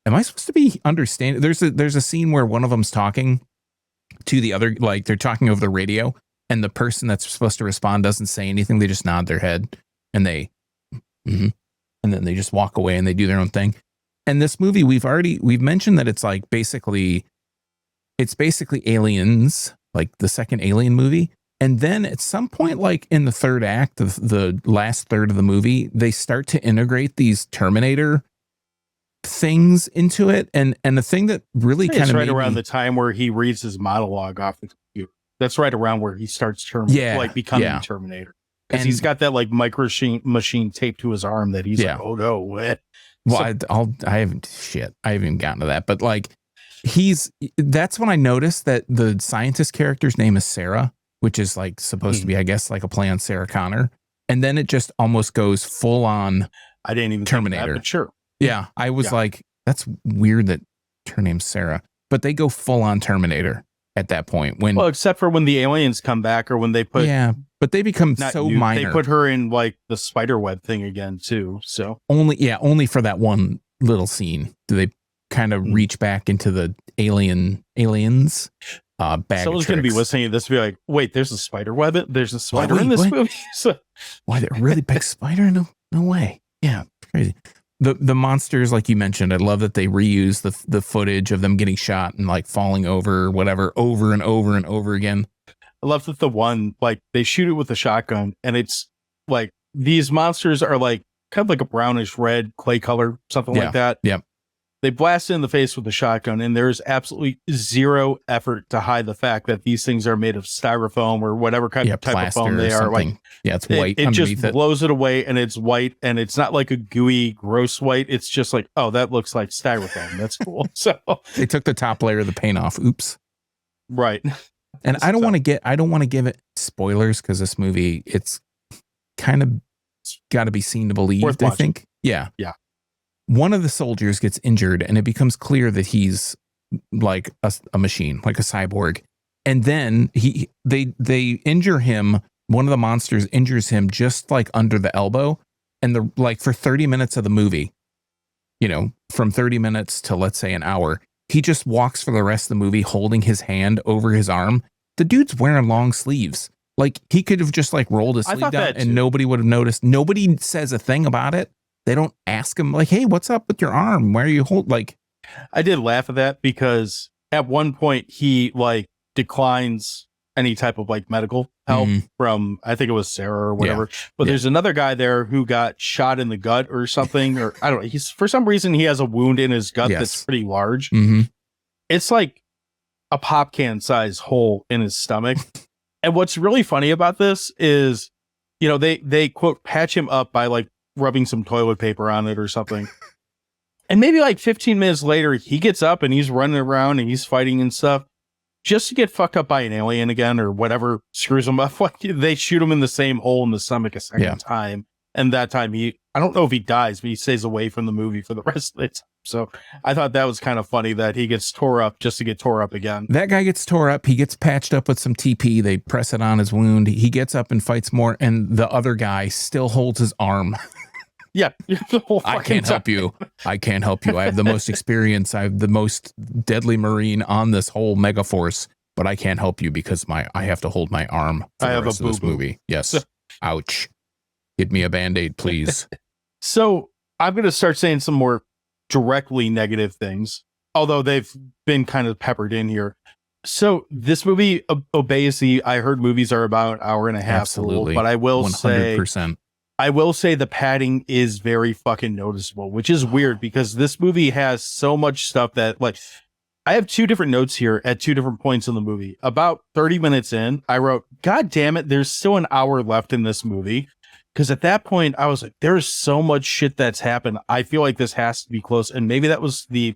am I supposed to be understanding? There's a scene where one of them's talking to the other, like they're talking over the radio, and the person that's supposed to respond doesn't say anything. They just nod their head and they, and then they just walk away and they do their own thing. And this movie, we've mentioned that it's like basically Aliens, like the second Alien movie. And then at some point, like in the third act, the last third of the movie, they start to integrate these Terminator things into it. And the thing that really kind of right around the time where he reads his monologue off the computer. That's right around where he starts becoming Terminator. Because he's got that like micro machine taped to his arm that he's like, oh no, what? Well, I haven't gotten to that, but like that's when I noticed that the scientist character's name is Sarah, which is like supposed to be, I guess, like a play on Sarah Connor. And then it just almost goes full on. I didn't even Terminator. think that, but sure. Yeah. I was like, that's weird that her name's Sarah, but they go full on Terminator at that point when, well, except for when the aliens come back or when they put, but they become so minor. They put her in like the spider web thing again too. So only for that one little scene do they kind of reach back into the aliens. Bag someone's going to be listening to this and be like, wait, there's a spider web. There's a spider in this movie. So, why, they're really big spider? No way. Yeah. Crazy. The monsters, like you mentioned, I love that they reuse the footage of them getting shot and like falling over, whatever, over and over and over again. I love that the one, like they shoot it with a shotgun and it's like, these monsters are like kind of like a brownish red clay color, something like that. Yep. They blast it in the face with a shotgun, and there's absolutely zero effort to hide the fact that these things are made of styrofoam or whatever type of foam they are. Like, it's white. It just blows it away, and it's white, and it's not like a gooey, gross white. It's just like, oh, that looks like styrofoam. That's cool. So they took the top layer of the paint off. Oops. Right. And I don't want to give it spoilers because this movie, it's kind of got to be seen to believe. I think. Yeah. Yeah. One of the soldiers gets injured and it becomes clear that he's like a machine, like a cyborg. And then they injure him one of the monsters injures him just like under the elbow. And for 30 minutes of the movie, from 30 minutes to let's say an hour, he just walks for the rest of the movie holding his hand over his arm. The dude's wearing long sleeves. Like, he could have just like rolled his sleeve down and nobody would have noticed. Nobody says a thing about it. They don't ask him like, hey, what's up with your arm? Why are you I did laugh at that because at one point he like declines any type of like medical help from, I think it was Sarah or whatever. Yeah. But there's another guy there who got shot in the gut or something, or I don't know. For some reason, he has a wound in his gut that's pretty large. It's like a pop can size hole in his stomach. And what's really funny about this is, they quote patch him up by like rubbing some toilet paper on it or something. And maybe like 15 minutes later, he gets up and he's running around and he's fighting and stuff. Just to get fucked up by an alien again or whatever screws him up. Like, they shoot him in the same hole in the stomach a second time. And that time I don't know if he dies, but he stays away from the movie for the rest of the time. So I thought that was kind of funny that he gets tore up just to get tore up again. That guy gets tore up. He gets patched up with some TP. They press it on his wound. He gets up and fights more. And the other guy still holds his arm. Yeah. I can't help you. I can't help you. I have the most experience. I have the most deadly Marine on this whole Megaforce, but I can't help you because I have to hold my arm for the rest of this movie. Yes. Ouch. Get me a Band-Aid, please. So I'm going to start saying some more directly negative things, although they've been kind of peppered in here. So this movie obeys I heard movies are about an hour and a half. Absolutely. Rule, but I will 100%. I will say the padding is very fucking noticeable, which is weird because this movie has so much stuff that, like, I have two different notes here at two different points in the movie. About 30 minutes in, I wrote, God damn it, there's still an hour left in this movie. Because at that point, I was like, there's so much shit that's happened. I feel like this has to be close. And maybe that was the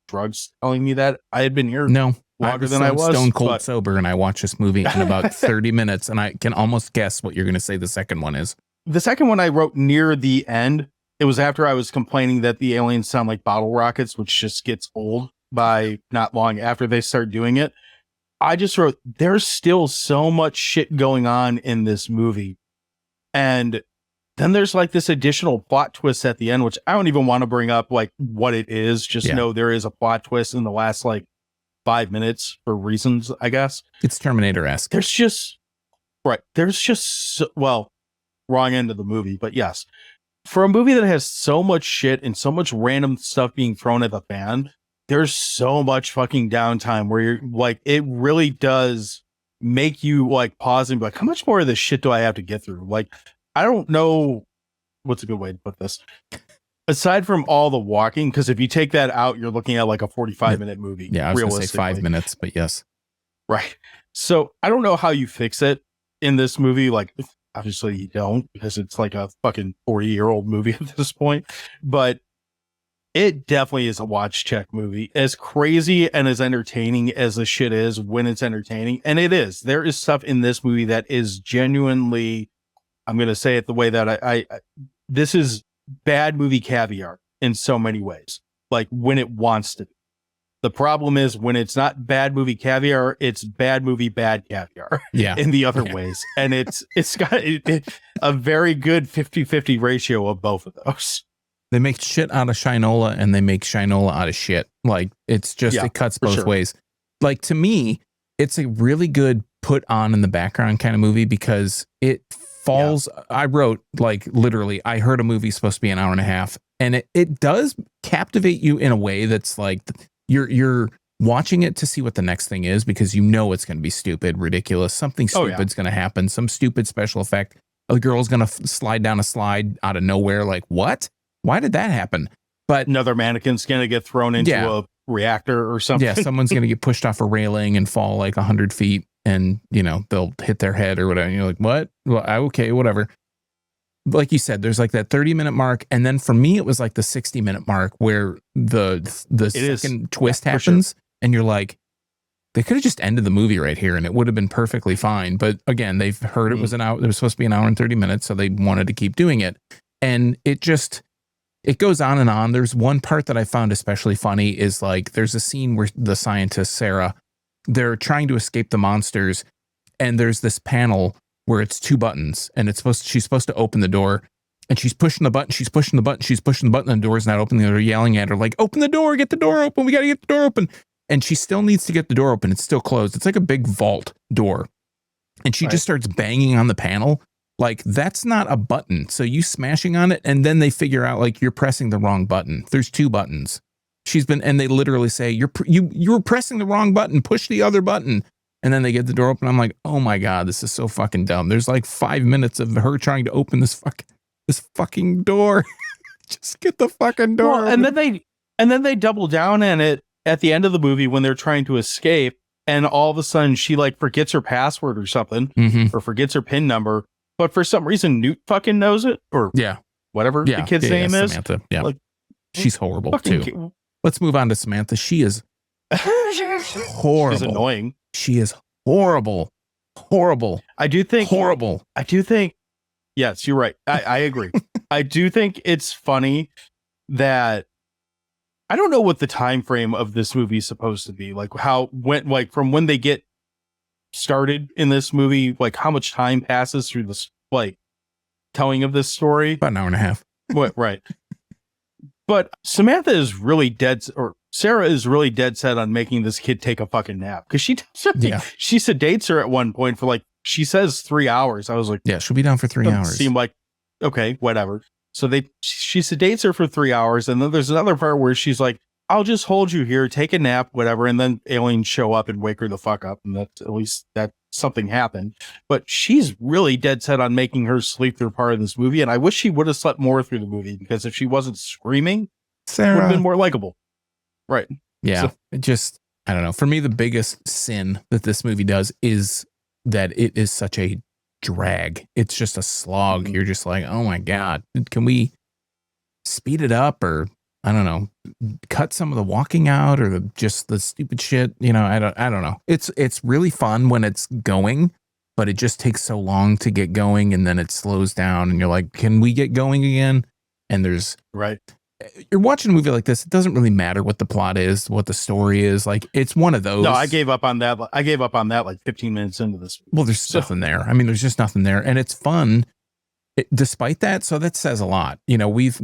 drugs telling me that I had been here longer than I was. Stone cold sober, and I watched this movie in about 30 minutes, and I can almost guess what you're going to say the second one is. The second one I wrote near the end. It was after I was complaining that the aliens sound like bottle rockets, which just gets old by not long after they start doing it. I just wrote, there's still so much shit going on in this movie. And then there's like this additional plot twist at the end, which I don't even want to bring up like what it is. Just know there is a plot twist in the last like 5 minutes for reasons, I guess. It's Terminator-esque. There's just wrong end of the movie, but yes, for a movie that has so much shit and so much random stuff being thrown at the fan, there's so much fucking downtime where you're like, it really does make you like pause and be like, how much more of this shit do I have to get through? Like, I don't know what's a good way to put this. Aside from all the walking, because if you take that out, you're looking at like a 45-minute movie. Yeah, I was going to say 5 minutes, but yes. Right. So I don't know how you fix it in this movie. Like, obviously you don't, because it's like a fucking 40-year-old movie at this point. But it definitely is a watch check movie. As crazy and as entertaining as the shit is when it's entertaining. And it is. There is stuff in this movie that is genuinely, I'm going to say it the way that I this is bad movie caviar in so many ways. Like when it wants to be. The problem is when it's not bad movie caviar, it's bad movie bad caviar. Yeah. In the other ways. And it's got a very good 50-50 ratio of both of those. They make shit out of Shinola and they make Shinola out of shit. Like it's just, it cuts both ways. Like to me, it's a really good put on in the background kind of movie because it falls. I wrote like literally, I heard a movie supposed to be an hour and a half and it does captivate you in a way that's like, you're watching it to see what the next thing is because you know it's going to be stupid, ridiculous. Something stupid's going to happen. Some stupid special effect. A girl's going to slide down a slide out of nowhere. Like, what? Why did that happen? But another mannequin's going to get thrown into a reactor or something. Yeah, someone's going to get pushed off a railing and fall like 100 feet and, you know, they'll hit their head or whatever. And you're like, what? Well, okay, whatever. Like you said, there's like that 30-minute mark. And then for me, it was like the 60-minute mark where the second twist happens. And you're like, they could have just ended the movie right here and it would have been perfectly fine. But again, they've heard it was an hour. It was supposed to be an hour and 30 minutes. So they wanted to keep doing it. And it goes on and on. There's one part that I found especially funny is like, there's a scene where the scientist, Sarah, they're trying to escape the monsters. And there's this panel where it's 2 buttons and she's supposed to open the door and she's pushing the button, and the door's not opening. They're yelling at her like, open the door, get the door open. We got to get the door open. And she still needs to get the door open. It's still closed. It's like a big vault door. And she just starts banging on the panel. Like, that's not a button. So you smashing on it, and then they figure out like you're pressing the wrong button. There's 2 buttons. And they literally say, you're pressing the wrong button. Push the other button. And then they get the door open. I'm like, oh my God, this is so fucking dumb. There's like 5 minutes of her trying to open this fucking door. Just get the fucking door. Well, and then they double down on it at the end of the movie when they're trying to escape, and all of a sudden she like forgets her password or something, or forgets her PIN number. But for some reason, Newt fucking knows it, or whatever the kid's name is. Samantha. Yeah, like, she's horrible too. Let's move on to Samantha. She is horrible. She's annoying. She is horrible. I do think. Yes, you're right. I agree. I do think it's funny that I don't know what the time frame of this movie is supposed to be. Like from when they get started in this movie, like how much time passes through this like telling of this story. About an hour and a half. What? Right. But Sarah is really dead set on making this kid take a fucking nap. Cause she sedates her at one point for like, she says 3 hours. I was like, yeah, she'll be down for 3 hours. Seemed like, okay, whatever. So she sedates her for 3 hours. And then there's another part where she's like, I'll just hold you here, take a nap, whatever. And then aliens show up and wake her the fuck up. And at least that something happened. But she's really dead set on making her sleep through part of this movie. And I wish she would have slept more through the movie, because if she wasn't screaming, Sarah would have been more likable. Right. Yeah. So, it just, I don't know. For me, the biggest sin that this movie does is that it is such a drag. It's just a slog. You're just like, oh my God, can we speed it up, or I don't know, cut some of the walking out, or just the stupid shit. You know, I don't know. It's really fun when it's going, but it just takes so long to get going, and then it slows down and you're like, can we get going again? And you're watching a movie like this, it doesn't really matter what the plot is, what the story is. Like, it's one of those. No, I gave up on that. Like 15 minutes into this. Well, there's nothing there. I mean, there's just nothing there, and it's fun despite that. So that says a lot. You know, we've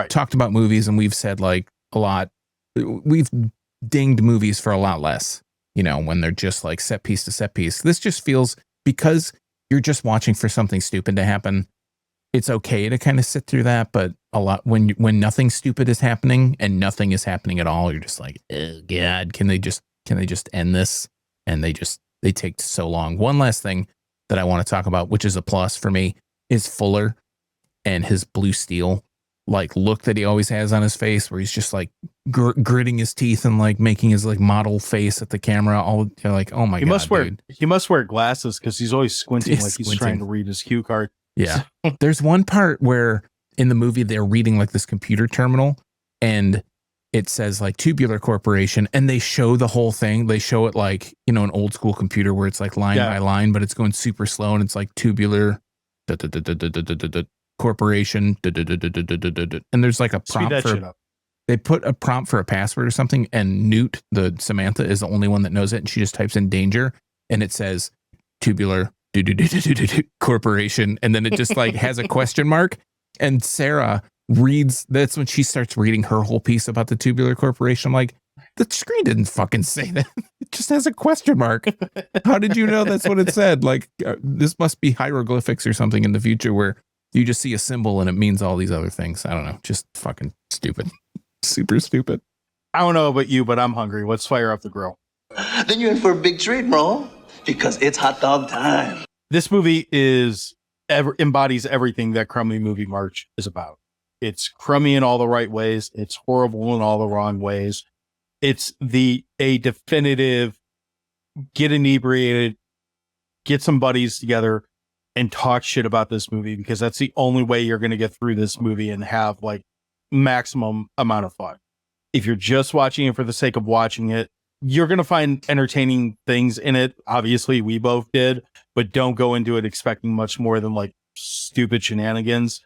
talked about movies, and we've said like a lot. We've dinged movies for a lot less, you know, when they're just like set piece to set piece. This just feels, because you're just watching for something stupid to happen, it's okay to kind of sit through that. But a lot when nothing stupid is happening and nothing is happening at all, you're just like, oh God, can they just end this? And they take so long. One last thing that I want to talk about, which is a plus for me, is Fuller and his blue steel like look that he always has on his face, where he's just like gritting his teeth and like making his like model face at the camera. You're like, oh my God, he must wear glasses, because he's always squinting he's trying to read his cue card. Yeah. There's one part where in the movie they're reading like this computer terminal, and it says like Tubular Corporation, and they show the whole thing. They show it like, you know, an old school computer where it's like line by line, but it's going super slow, and it's like Tubular Corporation, and there's like a prompt they put a prompt for a password or something, and Newt, the Samantha, is the only one that knows it, and she just types in danger, and it says Tubular Corporation, and then it just like has a question mark, and Sarah reads. That's when she starts reading her whole piece about the Tubular Corporation. I'm like, the screen didn't fucking say that. It just has a question mark. How did you know that's what it said? Like, this must be hieroglyphics or something in the future where you just see a symbol and it means all these other things. I don't know. Just fucking stupid. Super stupid. I don't know about you, but I'm hungry. Let's fire up the grill. Then you're in for a big treat, bro, because it's hot dog time. This movie embodies everything that Crummy Movie March is about. It's crummy in all the right ways. It's horrible in all the wrong ways. It's a definitive get inebriated, get some buddies together, and talk shit about this movie, because that's the only way you're going to get through this movie and have like maximum amount of fun. If you're just watching it for the sake of watching it, you're going to find entertaining things in it. Obviously, we both did, but don't go into it expecting much more than like stupid shenanigans.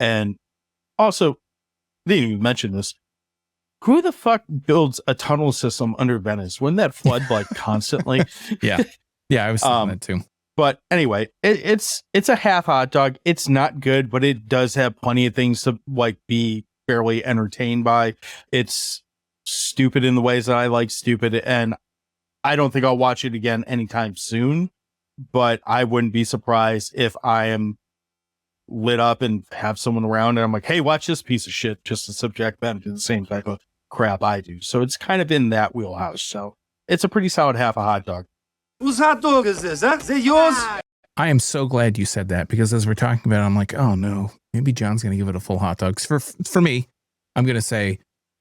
And also, they didn't even mention this. Who the fuck builds a tunnel system under Venice? Wouldn't that flood like constantly? Yeah. Yeah, I was thinking that too. But anyway, it's a half hot dog. It's not good, but it does have plenty of things to like be fairly entertained by. It's stupid in the ways that I like stupid, and I don't think I'll watch it again anytime soon. But I wouldn't be surprised if I am lit up and have someone around and I'm like, hey, watch this piece of shit, just to subject them to the same type of crap I do. So it's kind of in that wheelhouse. So it's a pretty solid half a hot dog. Whose hot dog is this, huh? Is it yours? I am so glad you said that, because as we're talking about it, I'm like, oh no, maybe John's going to give it a full hot dog. For me, I'm going to say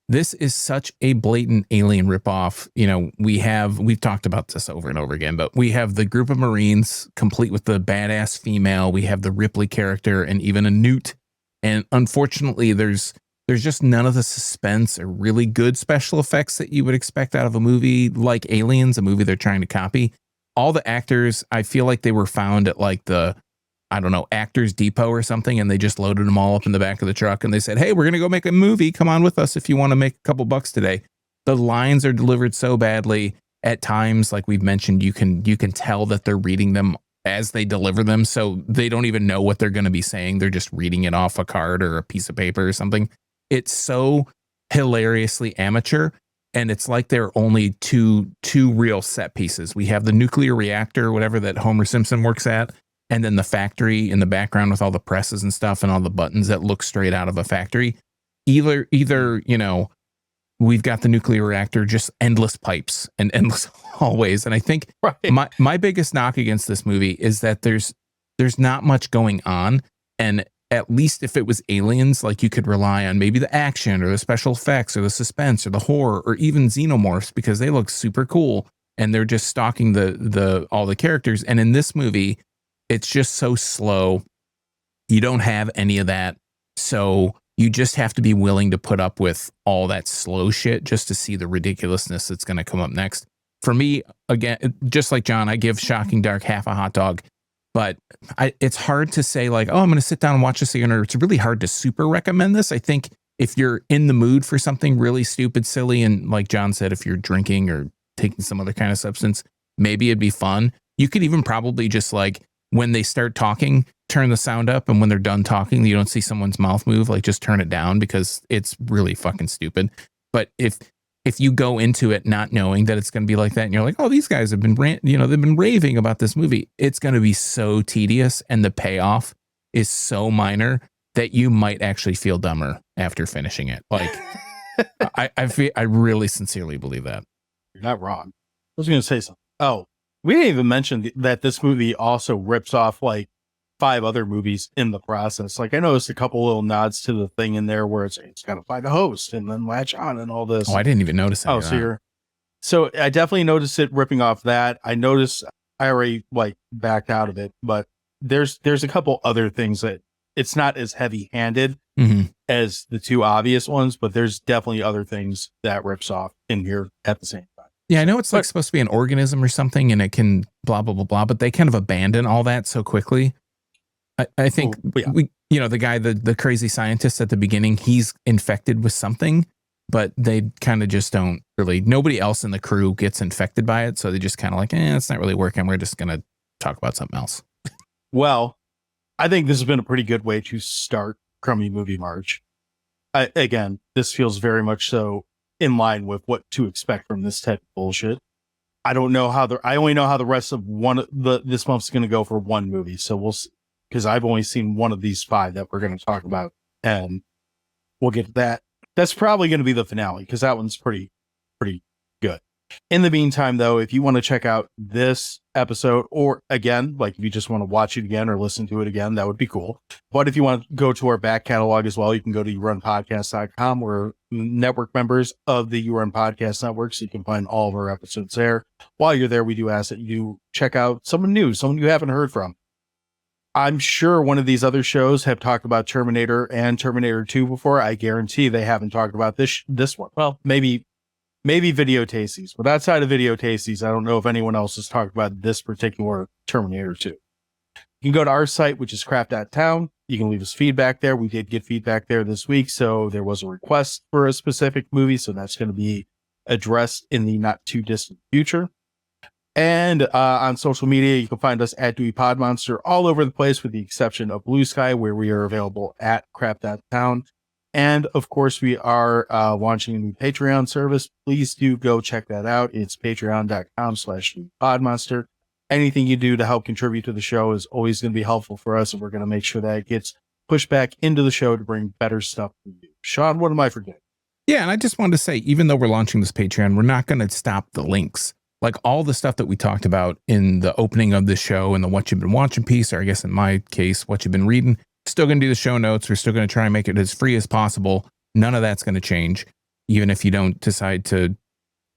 this is such a blatant Alien ripoff. You know, we've talked about this over and over again, but we have the group of Marines complete with the badass female. We have the Ripley character and even a Newt. And unfortunately, there's just none of the suspense or really good special effects that you would expect out of a movie like Aliens, a movie they're trying to copy. All the actors, I feel like they were found at like the, I don't know, Actors Depot or something, and they just loaded them all up in the back of the truck and they said, hey, we're going to go make a movie. Come on with us if you want to make a couple bucks today. The lines are delivered so badly at times, like we've mentioned, you can tell that they're reading them as they deliver them. So they don't even know what they're going to be saying. They're just reading it off a card or a piece of paper or something. It's so hilariously amateur. And it's like there are only two real set pieces. We have the nuclear reactor, whatever that Homer Simpson works at, and then the factory in the background with all the presses and stuff and all the buttons that look straight out of a factory. Either, you know, we've got the nuclear reactor, just endless pipes and endless hallways. And I think my biggest knock against this movie is that there's not much going on. And at least if it was Aliens, like you could rely on maybe the action or the special effects or the suspense or the horror or even xenomorphs, because they look super cool and they're just stalking all the characters. And in this movie, it's just so slow. You don't have any of that. So you just have to be willing to put up with all that slow shit just to see the ridiculousness that's going to come up next. For me, again, just like John, I give Shocking Dark half a hot dog. But it's hard to say like, oh, I'm going to sit down and watch this again, or it's really hard to super recommend this. I think if you're in the mood for something really stupid, silly, and like John said, if you're drinking or taking some other kind of substance, maybe it'd be fun. You could even probably just like, when they start talking, turn the sound up, and when they're done talking, you don't see someone's mouth move, like just turn it down, because it's really fucking stupid. But if you go into it not knowing that it's going to be like that, and you're like, oh, these guys have been, they've been raving about this movie, it's going to be so tedious, and the payoff is so minor that you might actually feel dumber after finishing it. Like, I really sincerely believe that. You're not wrong. I was going to say something. Oh, we didn't even mention that this movie also rips off like 5 other movies in the process. Like I noticed a couple little nods to the thing in there where it's got to find a host and then latch on and all this. Oh, I didn't even notice that. So I definitely noticed it ripping off that. I noticed I already like backed out of it, but there's a couple other things that it's not as heavy handed as the 2 obvious ones, but there's definitely other things that rips off in here at the same time. Yeah, I know it's like supposed to be an organism or something and it can blah, blah, blah, blah, but they kind of abandon all that so quickly. I think the guy, the crazy scientist at the beginning, he's infected with something, but they kind of just don't really, nobody else in the crew gets infected by it. So they just kind of like, it's not really working. We're just going to talk about something else. Well, I think this has been a pretty good way to start Crummy Movie March. Again, this feels very much so in line with what to expect from this type of bullshit. I don't know I only know how the rest of this month's going to go for one movie. So we'll see. Because I've only seen one of these 5 that we're going to talk about, and we'll get to that. That's probably going to be the finale, because that one's pretty good. In the meantime, though, if you want to check out this episode, or again, like if you just want to watch it again or listen to it again, that would be cool. But if you want to go to our back catalog as well, you can go to yourunpodcast.com. We're network members of the You Run Podcast Network, so you can find all of our episodes there. While you're there, we do ask that you check out someone new, someone you haven't heard from. I'm sure one of these other shows have talked about Terminator and Terminator 2 before. I guarantee they haven't talked about this one. Well, maybe Video Tasties, but outside of Video Tasties, I don't know if anyone else has talked about this particular Terminator 2. You can go to our site, which is craft.town. You can leave us feedback there. We did get feedback there this week, so there was a request for a specific movie, so that's going to be addressed in the not too distant future. And on social media, you can find us at Dewey Pod Monster all over the place, with the exception of Blue Sky, where we are available at crap.town. And of course, we are launching a new Patreon service. Please do go check that out. It's patreon.com/podmonster. Anything you do to help contribute to the show is always going to be helpful for us, and we're going to make sure that it gets pushed back into the show to bring better stuff for you. Sean, what am I forgetting? Yeah, and I just wanted to say, even though we're launching this Patreon, we're not going to stop the links. Like all the stuff that we talked about in the opening of the show and the what you've been watching piece, or I guess in my case, what you've been reading, still going to do the show notes. We're still going to try and make it as free as possible. None of that's going to change. Even if you don't decide to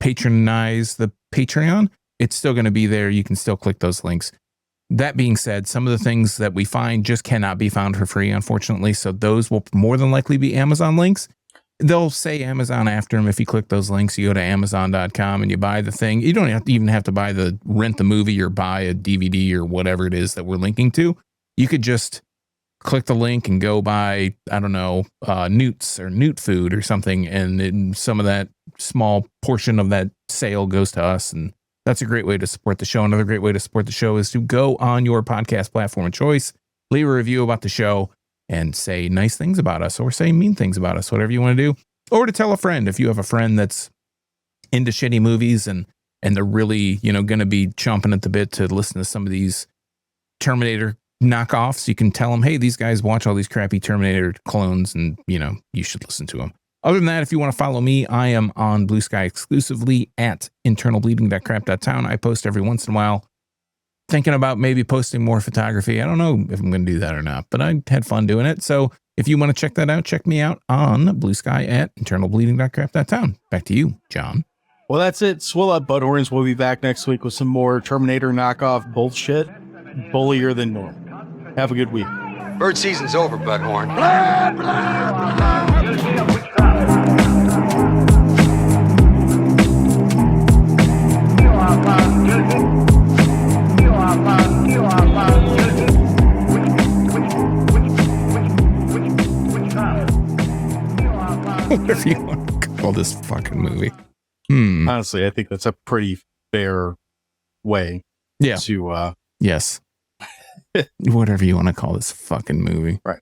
patronize the Patreon, it's still going to be there. You can still click those links. That being said, some of the things that we find just cannot be found for free, unfortunately. So those will more than likely be Amazon links. They'll say Amazon after them. If you click those links, you go to Amazon.com and you buy the thing. You don't even have to rent the movie or buy a DVD or whatever it is that we're linking to. You could just click the link and go buy, I don't know, Newts or Newt food or something. And then some of that small portion of that sale goes to us. And that's a great way to support the show. Another great way to support the show is to go on your podcast platform of choice, leave a review about the show, and say nice things about us or say mean things about us, whatever you want to do. Or to tell a friend, if you have a friend that's into shitty movies and they're really, going to be chomping at the bit to listen to some of these Terminator knockoffs, you can tell them, hey, these guys watch all these crappy Terminator clones and, you should listen to them. Other than that, if you want to follow me, I am on Blue Sky exclusively at internalbleeding.crap.town. I post every once in a while. Thinking about maybe posting more photography. I don't know if I'm going to do that or not, but I had fun doing it. So if you want to check that out, check me out on Blue Sky at internalbleeding.crap.town. Back to you, John. Well, that's it. Swell up, butt horns. We'll be back next week with some more Terminator knockoff bullshit. Bullier than normal. Have a good week. Bird season's over, Butthorn. Whatever you want to call this fucking movie. Honestly, I think that's a pretty fair way Yeah. to Yes. Whatever you want to call this fucking movie. Right.